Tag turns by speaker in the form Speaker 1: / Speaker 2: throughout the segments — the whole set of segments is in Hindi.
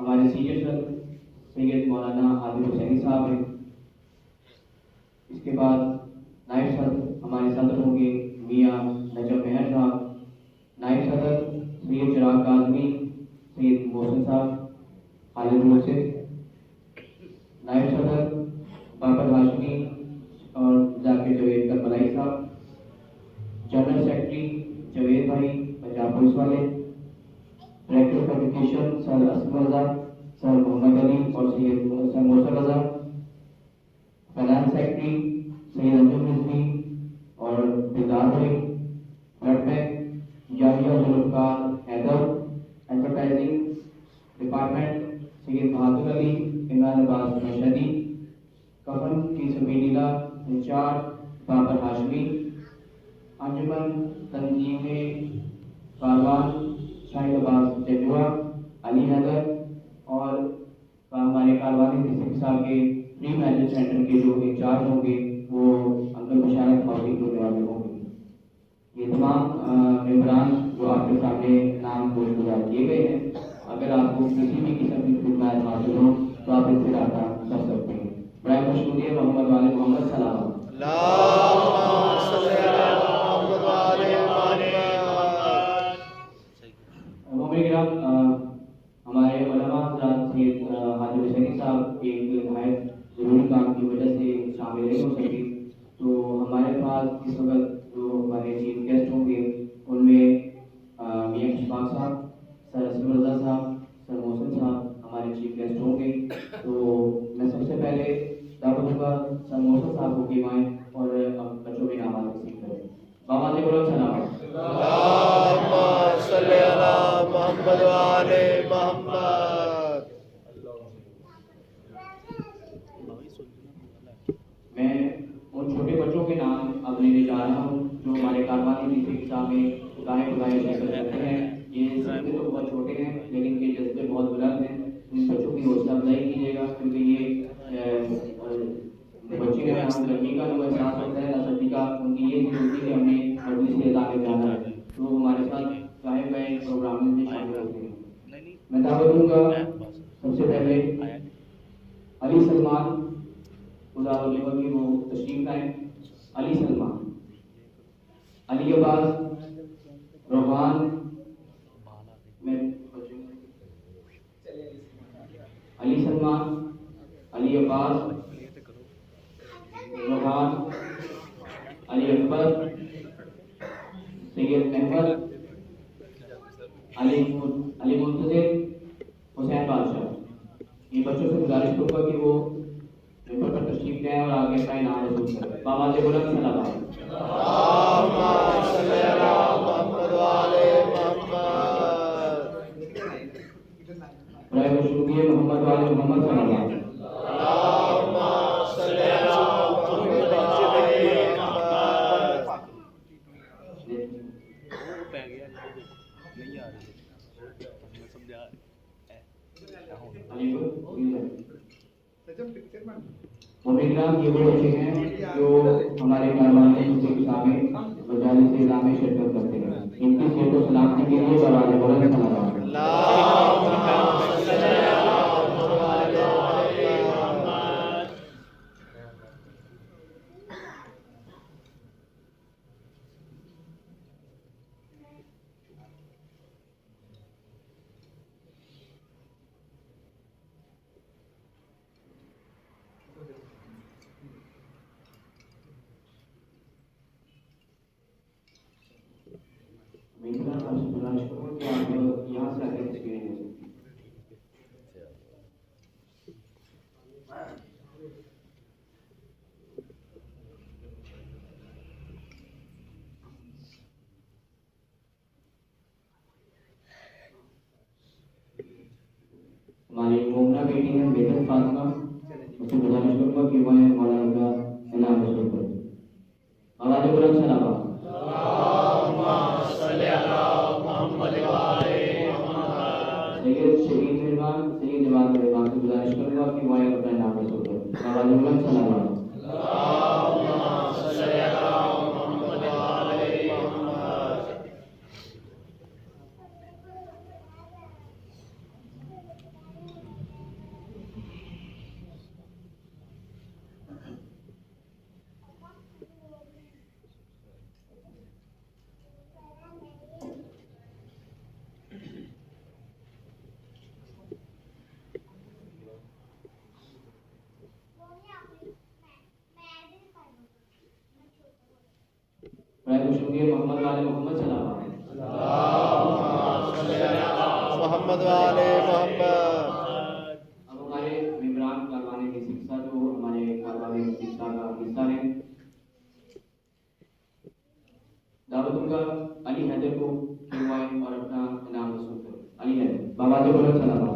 Speaker 1: हमारे सीनियर सर सैयद मौलाना आदिल हुसैनी साहब हैं। इसके बाद नायब सदर हमारे सदर होंगे मियाँ नजम मेहर साहब, नायब सदर सैयद चिराग काजमी, सैयद मोहसिन साहब, खालिद मोहसिन, नायब सदर बाबर हाशमी और जाकिर जवेद करबलाई साहब, जनरल सेक्रेटरी जवेद भाई पंजाब पुलिस वाले, director of education sir Asam Raza, sir Mohammad Ali और sir Mohsin Raza, finance secretary Syed Anjum Rizvi और दिलदार भाई, blood bank Yahya Zulfiqar Haider, advertising department Syed Bahadur Ali, Imran Abbas Mashhadi, कफन की सबीलीला इंचार्ज बाबर हाशमी, अंजुमन तंजीम कारवान शाहिद अब्बास जजुआ, अली हैदर और हमारे कारवानी डिस्ट्रिक्ट साहब के प्री मैरिज सेंटर के जो इंचार्ज होंगे वो अंकल मुशारफ मौजूद होने वाले होंगे। ये तमाम मेम्बरान जो आपके सामने नाम गुजार किए गए हैं, अगर आपको किसी भी किस्म की खिदमत हासिल हो तो आप इससे रब्ता कर सकते हैं। बड़ा मशहूर मोहम्मद वाले मोहम्मद सलाम हमारे उलमा हज़रात सैयद हाजी हुसैनी साहब एक नहायत ज़रूरी काम की वजह से शामिल नहीं हो सके, तो हमारे पास इस वक्त जो हमारे चीफ गेस्ट होंगे उनमें मियाँ इशफाक साहब, सर असम रजा साहब, सर मोहसिन साहब हमारे चीफ गेस्ट होंगे। तो मैं सबसे पहले दावत दूंगा सर मोहसिन साहब को कि आएँ और बच्चों के नाम तकसीम करें। बाबा जी बोलो सलाम। मैं उन छोटे बच्चों के नाम अब लेने जा रहा हूँ जो हमारे कारवानी डिस्ट्रिक्ट में गाय बुलाए शिरकत करते हैं। ये जज्बे तो बहुत छोटे हैं लेकिन ये जज्बे बहुत बुलंद हैं। इन बच्चों की हौसला अफजाई कीजिएगा क्योंकि ये बच्चे के नाम गर्मी का जो एहसास होता है ना सर्दी का, उनकी ये जरूरत है हमने मजलिस के इलाके जाना है तो हमारे साथ गायब गए प्रोग्राम में शामिल होते हैं। मैं दावत दूंगा सबसे पहले अली सलमान की वो तशरीफ लाएं। अली सलमान, अली अब्बास रोहान में अली सलमान, अली अब्बास रोहान, अली अकबर, सैयद अहमद, अली मुंतजिर, हुसैन बादशाह। ये बच्चों से गुजारिश करूंगा कि वो पेपर पर तशरीफ लाएं और आगे अपना इनाम रसूल करें। बाबा जी बुलंद सलाम। मोहम्मद वाले मोहम्मद सलाम। ये वो बच्चे हैं जो हमारे कारवानी में शिरकत करते हैं। इनकी सेहत और सलामती के लिए बराबर बुलंद सलाम। यहाँ से आगे तस्वीरें ले सकती हैं। हमारी मोमना बेटी है बेगम फातिमा, उससे गुजारिश करूंगा कि वह मौलाना का इनाम रसूल करें। आवाज़ बुलंद सलाम। शहीद मेहमान सैयद जवान मेहमान से गुजारिश करूंगा कि वह अपना नाम रसूल करें। आवाज़ बुलंद सलाम। मोहम्मद वाले मोहम्मद सलाम।
Speaker 2: मोहम्मद वाले मोहम्मद।
Speaker 1: अब हमारे मेहमान कारवाने की शिक्षा जो हमारे कारवाने की शिक्षा का हिस्सा है, दावतुल्लाह अली हैदर को खिलवाएं और अपना इनाम वसूल करें। अली हैदर बाबा जी बोलो सलाम।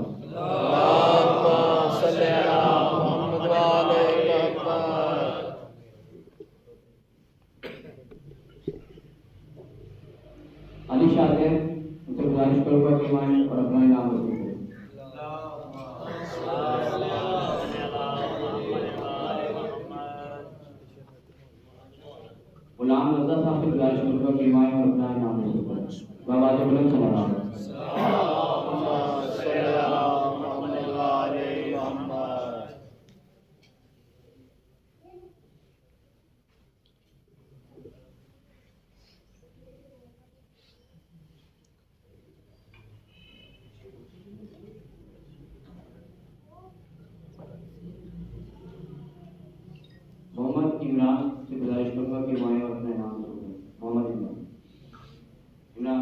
Speaker 2: मोहम्मद वाले मोहम्मद।
Speaker 1: अली शाहजैन उनसे गुजारिश करूंगा कि खिलवाएं और अपना इनाम वसूल करें। गुलाम रजा साहब से गुजारिश करूंगा कि खिलवाएं और अपना इनाम वसूल करें। बाबा जी बोलो सलाम।
Speaker 2: मोहम्मद वाले मोहम्मद।
Speaker 1: मोहम्मद इमरान से गुजारिश करूंगा कि खिलवाएं और अपना इनाम वसूल करें। मोहम्मद इमरान इमरान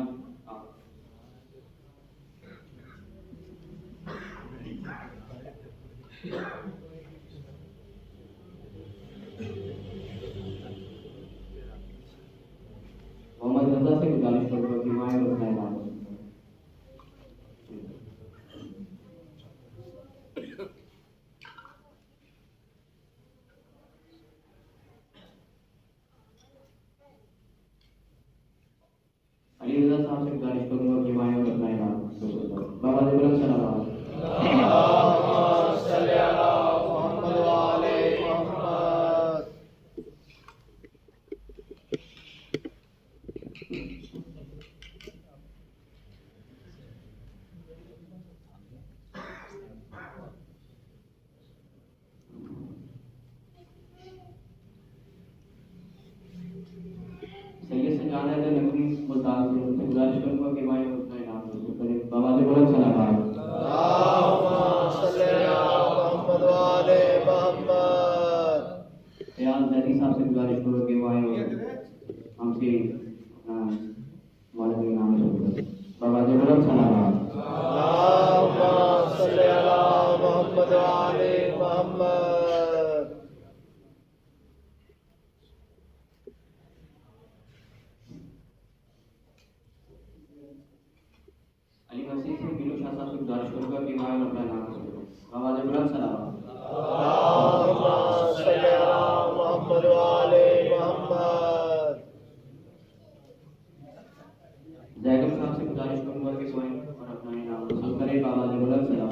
Speaker 1: मोहम्मद रजा से गुजारिश करूंगा कि खिलवाएं और अपना इनाम वसूल करें। अली रजा साहब से गुजारिश करूंगा कि खिलवाएं और अपना इनाम वसूल करें। बाबा जी बोलो सलाम।
Speaker 2: मोहम्मद वाले मोहम्मद।
Speaker 1: सैयद सजाद हैदर नकवी मुल्तान से उनसे गुजारिश करूंगा कि खिलवाएं और अपना इनाम वसूल करें। बाबा जी बोलो सलाम।
Speaker 2: मोहम्मद वाले मोहम्मद।
Speaker 1: फयाज जैदी साहब से गुजारिश करूंगा कि खिलवाएं और हमसे अपना मौलवी का इनाम वसूल करें। बाबा जी बोलो सलाम।
Speaker 2: मोहम्मद वाले मोहम्मद।
Speaker 1: अली मसीह से बिलो शाह साहब से गुजारिश करूंगा कि खिलवाएं और अपना इनाम वसूल करें। बाबा जी बोलो सलाम।
Speaker 2: मोहम्मद वाले मोहम्मद।
Speaker 1: जैगम साहब से गुजारिश करूंगा कि खिलवाएं और अपना इनाम वसूल करें। बाबा जी बोलो सलाम।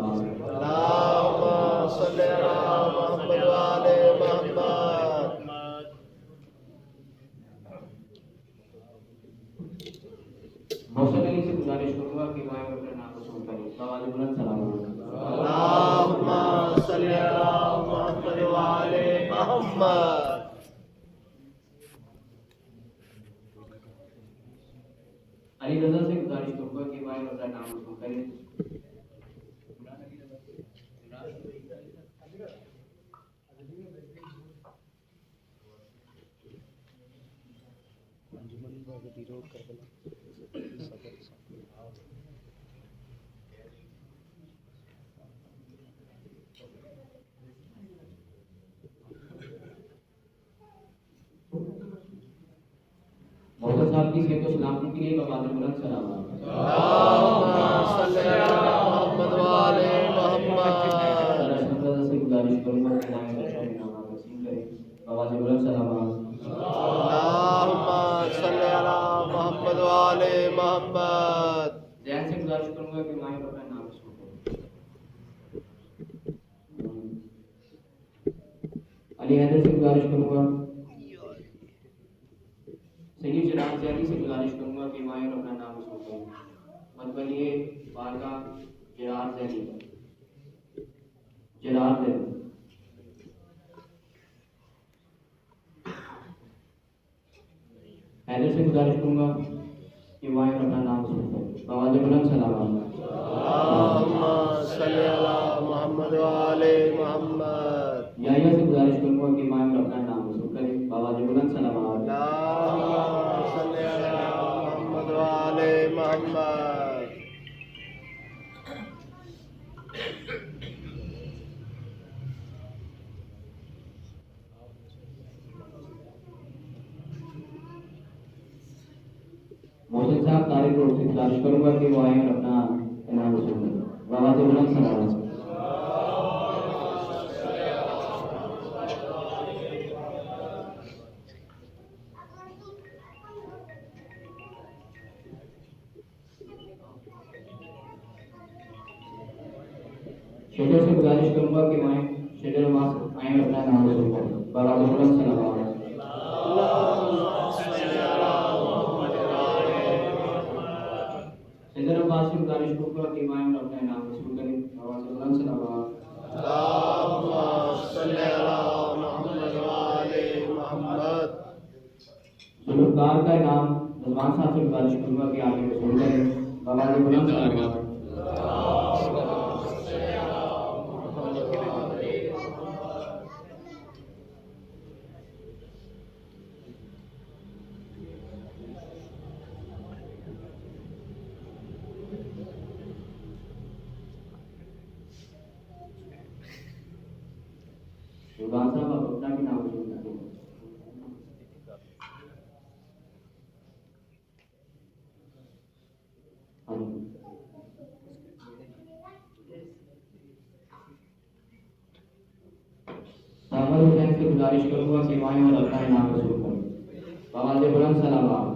Speaker 2: मोहम्मद वाले मोहम्मद।
Speaker 1: मोहसिन अली से गुजारिश करूंगा कि खिलवाएं और अपना इनाम वसूल करें। बाबा जी बोलो सलाम।
Speaker 2: मोहम्मद वाले मोहम्मद।
Speaker 1: अली रजा से गुजारिश करूंगा कि खिलवाएं और अपना इनाम वसूल करें। मोहम्मद साहब की सेहत और सलामती के लिए बाबा जी बुलंद सलाम।
Speaker 2: मोहम्मद वाले मोहम्मद।
Speaker 1: से गुजारिश करूंगा कि हमारे बच्चों में नाम तकसीम करें। बाबा जी बुलंद सलाम।
Speaker 2: मोहम्मद वाले मोहम्मद।
Speaker 1: जैन से गुजारिश करूंगा कि हमारे अपना नाम सुन करें। अली हैदर से गुजारिश करूंगा। सैयद जनाब जैदी से गुजारिश करूंगा कि हमारे अपना नाम सुन करें। मतबलिए बारगाह जरार जैदी हैदर से गुजारिश करूंगा कि वायु अपना नाम सुनकर बाबा जी बुलंद सलाम।
Speaker 2: मोहम्मद वाले मोहम्मद।
Speaker 1: याहिया से गुजारिश करूंगा कि वायु अपना नाम सुनकर बाबा जी बुलंद सलाम। गुजारिश करूंगा कि वो आए और अपना इनाम वसूल करें। बाबा से बुलंद सलावत। शेडर से गुजारिश करूंगा कि वहाँ शेडर वहाँ आए और अपना नाम वसूल करें। बाबा से बुलंद सलावत। शेडर अब्बास से गुजारिश करूंगा कि वहाँ आए और अपना नाम वसूल करें। बाबा से बुलंद सलावत। जुल्फकार का इनाम रजवान साहब से गुजारिश करूंगा कि आगे वसूल करें। बाबा से बुलंद सलावत। रजवान साहब आप अपना भी नाम वसूल करें। सामर हुसैन से गुजारिश करूंगा कि वहाँ और अपना इनाम वसूल करें। बाबा से बुलंद सलावत।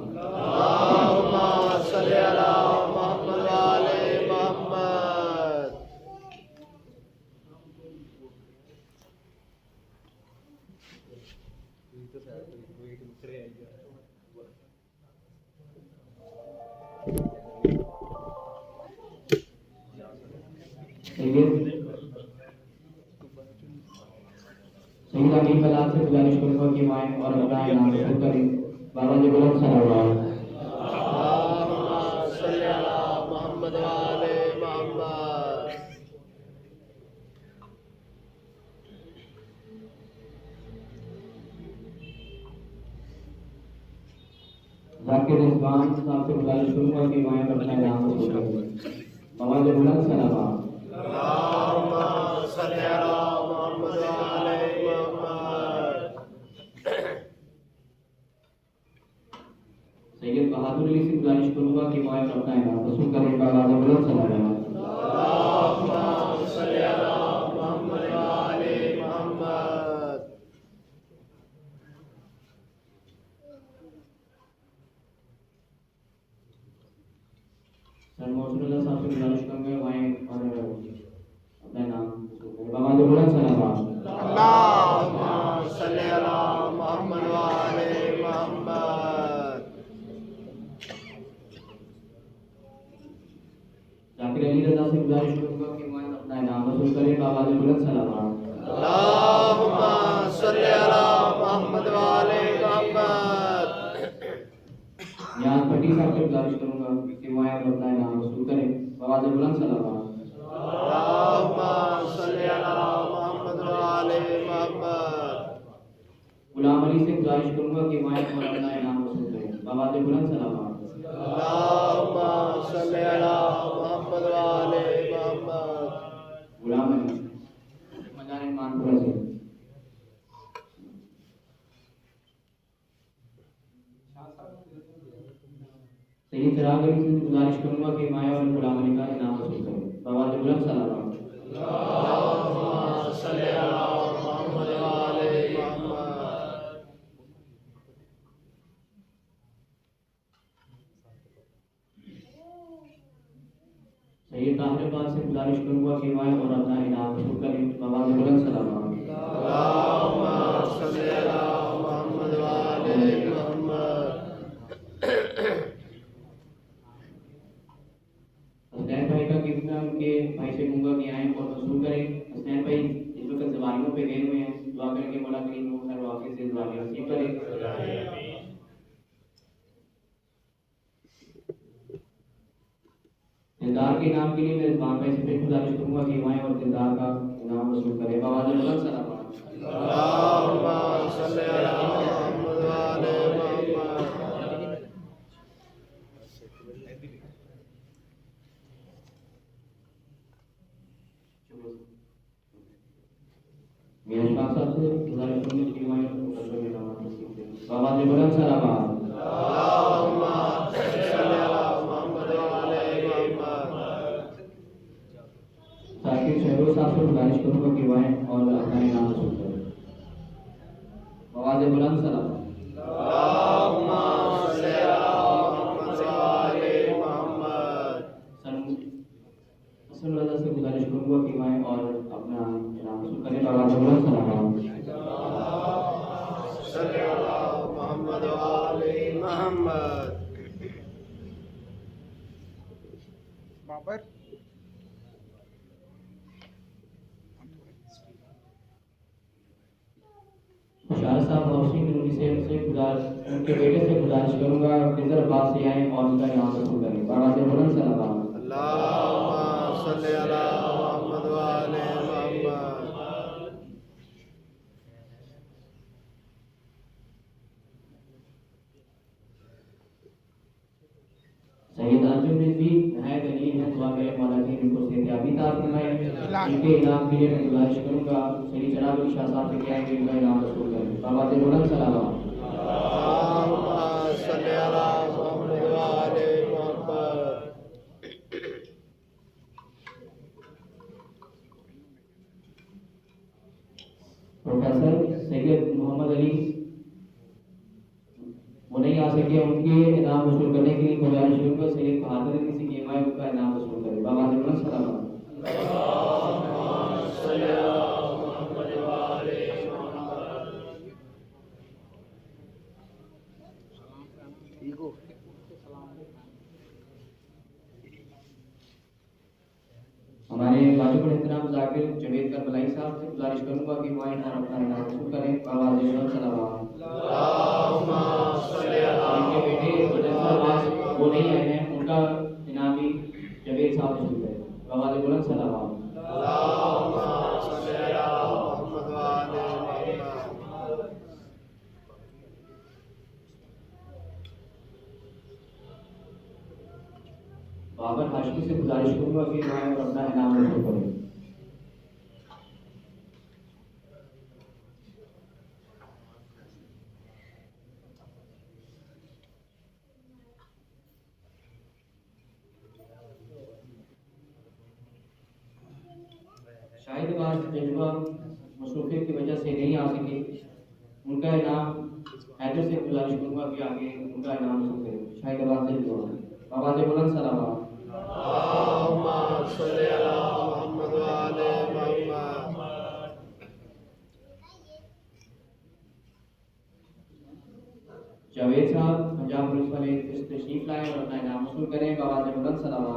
Speaker 1: सईद अमीन बलाल से गुजारिश करूंगा कि वहाँ और अपना इनाम वसूल करें। बाबा से बुलंद सलावत। जाकिर रिजवान साहब से गुजारिश करूंगा कि वहाँ और अपना इनाम वसूल करें। बाबा से बुलंद सलावत। सैयद बहादुर अली से गुजारिश करूंगा कि वहाँ और अपना इनाम वसूल करें। बाबा से बुलंद सलावत। सर मौसूल साहब से गुजारिश करूंगा वहाँ और अपना नाम वसूल करें। बाबा से बुलंद सलावत। जाकिर अली रजा से गुजारिश करूंगा कि वहाँ अपना इनाम वसूल करें। बाबा से बुलंद सलावत। यहाँ पट्टी साहब से गुजारिश करूंगा कि वहाँ और अपना इनाम वसूल करें। बाबा से बुलंद सलावत। गुलाम अली से गुजारिश करूंगा कि वहाँ और अपना इनाम वसूल करें। बाबा से बुलंद सलावत। गुलाम अली मजान मानपुरा से सही चिराग अली से गुजारिश करूंगा कि वहाँ और गुलाम अली का इनाम वसूल करें। बाबा से बुलंद सलावत। सैयद ताहिर अब्बास से गुजारिश करूंगा कि वहाँ और अपना इनाम वसूल करें। बाबा से बुलंद सलावत। हसनैन भाई का गिफ्ट मैं उनके भाई से कहूंगा कि आए और वसूल करें। हसनैन भाई इस वक्त जवानियों पे गए हुए हैं। दुआ करके मौला करीम वो हर वाक़े से जवानी नसीब करे। दिलदार के इनाम के लिए मैं रिजवान भाई से फिर गुजारिश करूंगा कि वहाँ और दिलदार का इनाम वसूल करें। बाबा से बुलंद सलावत। मेरे साहब से गुजारिश करूंगा कि वहाँ और इनाम वसूल करें। बाबा से बुलंद सलावत। साकिब शहरों साहब से गुजारिश करूंगा कि वह और अपना इनाम वसूल करें। आवाज़ बुलंद सलाम।
Speaker 2: अल्लाहुम्मा सल्ली अला मुहम्मद व आले मुहम्मद।
Speaker 1: असल रजा से गुजारिश करूंगा कि वह और अपना इनाम वसूल करें। आवाज़ बुलंद सलाम।
Speaker 2: सल्ली अला मुहम्मद व आले मुहम्मद।
Speaker 3: बाबर
Speaker 1: शाह साहब नौशीन उनसे उनके बेटे से गुजारिश करूंगा किधर अब्बास से आए और उनका इनाम वसूल करें। आवाज़ बुलंद सलाम।
Speaker 2: अल्लाहुम्मा सल्ली अला मुहम्मद व आले मुहम्मद।
Speaker 1: सैयद अर्जुन रिजवी नहायत अली हैं, दुआ करें मौला की इनको सेहतियाबी अता फरमाए। इनके इनाम के लिए मैं गुजारिश करूंगा सैयद चिराग अली शाह साहब से कहें कि इनका इनाम वसूल करें। आवाज़ बुलंद सलाम।
Speaker 2: अल्लाहुम्मा सल्ली अला मुहम्मद व आले मुहम्मद।
Speaker 1: प्रोफेसर सैयद मोहम्मद अली वो नहीं आ सके, उनके इनाम वसूल करने के लिए गुजारिश करूंगा सैयद बहादुर किसी के माए उनका इनाम वसूल करें। आवाज़ बुलंद सलाम।
Speaker 2: अल्लाहुम्मा सल्ली अला मुहम्मद व आले मुहम्मद।
Speaker 1: हमारे वाजिब एहतराम जाकिर जवेद करबलाई साहब से गुजारिश करूंगा कि वह और अपना इनाम वसूल करें। आवाज़ बुलंद सलाम।
Speaker 2: अल्लाहुम्मा सल्ली अला
Speaker 1: उनके बेटे मुजफ्फर अब्बास वो नहीं आए हैं, उनका इनाम भी जवेद साहब वसूल करें। आवाज़ बुलंद सलाम।
Speaker 2: अल्लाहुम्मा सल्ली अला मुहम्मद व आले मुहम्मद।
Speaker 1: बाबर हाशमी से गुजारिश करूंगा कि वह और अपना इनाम वसूल करें। शाहिद अब्बास जज्बा मसरूफियत की वजह से नहीं आ सके, उनका इनाम हैदर से गुजारिश करूंगा कि आगे उनका इनाम वसूल करें। शाहिद अब्बास जज्बा। आवाज़ बुलंद सलाम।
Speaker 2: अल्लाहुम्मा सल्ली अला मुहम्मद व आले मुहम्मद।
Speaker 1: जावेद साहब पंजाब पुलिस वाले तशरीफ लाए और अपना इनाम वसूल करें। आवाज़ बुलंद सलाम।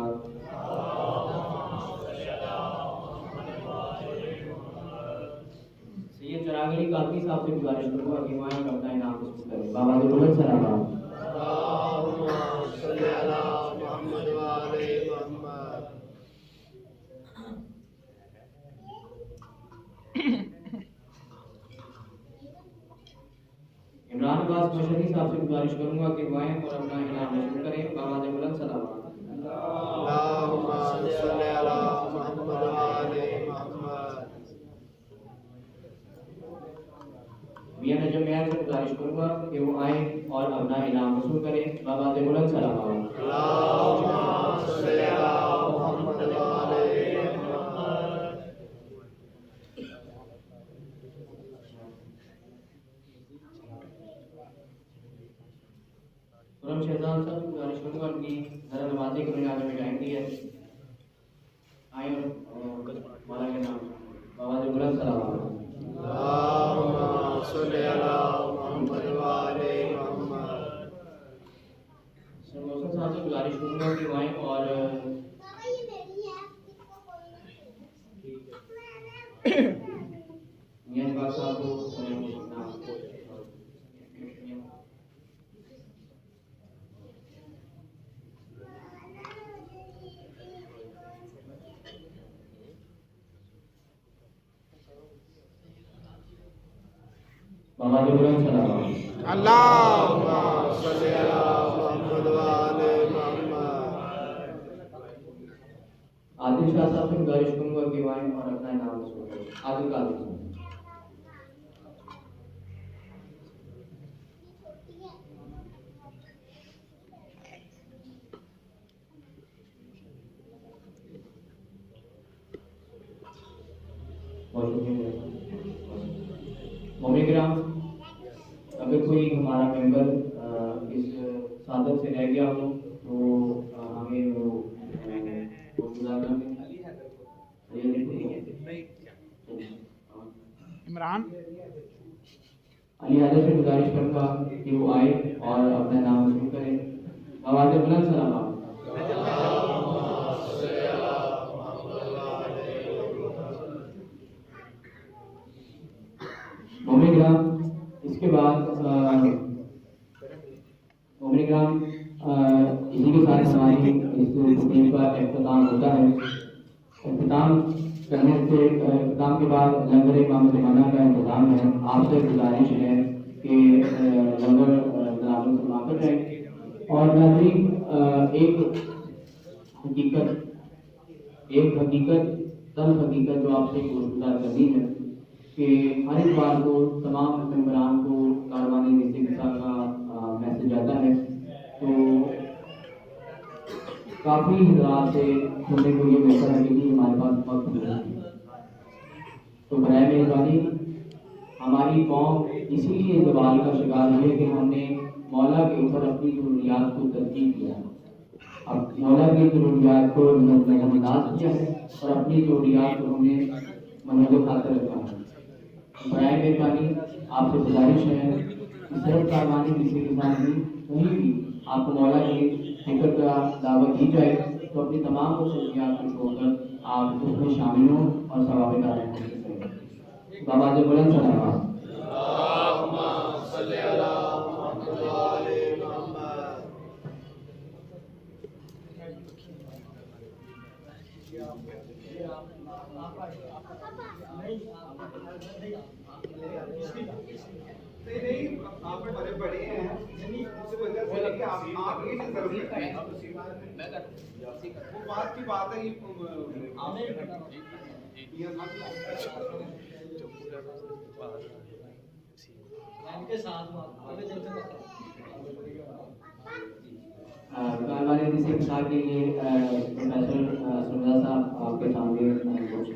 Speaker 1: सैयद चिराग अली कादरी साहब से गुजारिश करूंगा कि वह और अपना इनाम वसूल करें। आवाज़ बुलंद सलाम।
Speaker 2: अल्लाहुम्मा सल्ली अला मुहम्मद व आले मुहम्मद।
Speaker 1: इमरान अब्बास मशहरी साहब से गुजारिश करूंगा कि वह और अपना इनाम वसूल करें। आवाज़ बुलंद सलाम।
Speaker 2: अल्लाहुम्मा सल्ली अला मुहम्मद व आले मुहम्मद।
Speaker 1: मियां नजम महल से गुजारिश करूंगा कि वो आए और अपना इनाम वसूल करें। आवाज़ बुलंद सलाम।
Speaker 2: अल्लाहुम्मा सल्ली अला मुहम्मद व आले मुहम्मद।
Speaker 1: खुरम शहजाद साहब से गुजारिश करूंगा उनकी ज़रा नमाज़ी को आगे में टाइम दी है, आए और मौला के नाम। आवाज़ बुलंद सलाम।
Speaker 2: अल्लाहुम्मा सल्ली अला मुहम्मद व आले मुहम्मद।
Speaker 1: सर मौसम साहब से गुजारिश करूंगा कि वह और मियां इकबाल साहब को आवाज़ बुलंद सलाम।
Speaker 2: अल्लाहुम्मा सल्ली अला मुहम्मद व आले मुहम्मद।
Speaker 1: आदिल शाह साहब से गुजारिश करूंगा कि वह और अपना इनाम वसूल करें। आदिल कादिर साहब। मोमिग्राम, अगर कोई हमारा मेंबर इस साधन से रह गया हो तो हमें वो गुजार कर दें।
Speaker 3: इमरान
Speaker 1: अली हैदर से गुजारिश करूंगा कि वो आए और अपना नाम शुरू करें। आवाज़ बुलंद सलाम। मोमिग्राम, इसके बाद मोमिग्राम इसी के साथ हमारी इस टीम का इख्तिताम होता है। इख्तिताम के बाद लंगर इमाम ज़माना का इंतजाम है। आपसे गुजारिश है कि लंगर जनाबों से मांग जाए। और नाज़रीन, एक हकीकत जो आपसे गुज़ार करनी है कि हर एक बार को तमाम मेंबरान को कारवानी इस्तिग़फ़ार का मैसेज आता है, तो काफ़ी हज़रात से सुनने को ये मिलता है कि हमारे पास वक्त नहीं है। तो बराए मेहरबानी हमारी कौम इसीलिए ज़वाल का शिकार हुई है कि हमने मौला के ऊपर अपनी ज़रूरियात को तरजीह किया है। अब मौला की ज़रूरियात को नज़रअंदाज किया है और अपनी ज़रूरियात को हमने मनुज़ खातिर रखा है। बराए मेहरबानी आपसे गुजारिश है कि सिर्फ कारवानी किसी के साथ नहीं, कहीं भी आपको मौला की फिक्र का दावत दी जाए तो अपनी तमाम खसूसियात को छोड़कर आप उसमें शामिल हों और सवाब का हासिल करें। बाबा जो बुलंद सलाम।
Speaker 3: नहीं आप बड़े बड़े हैं इस वजह से कि आप ये नहीं कर सकते। वो बात की बात है आप ये
Speaker 4: के साथ
Speaker 1: कारवानी के लिए प्रोफेसर सुमिता साहब आपके सामने कुछ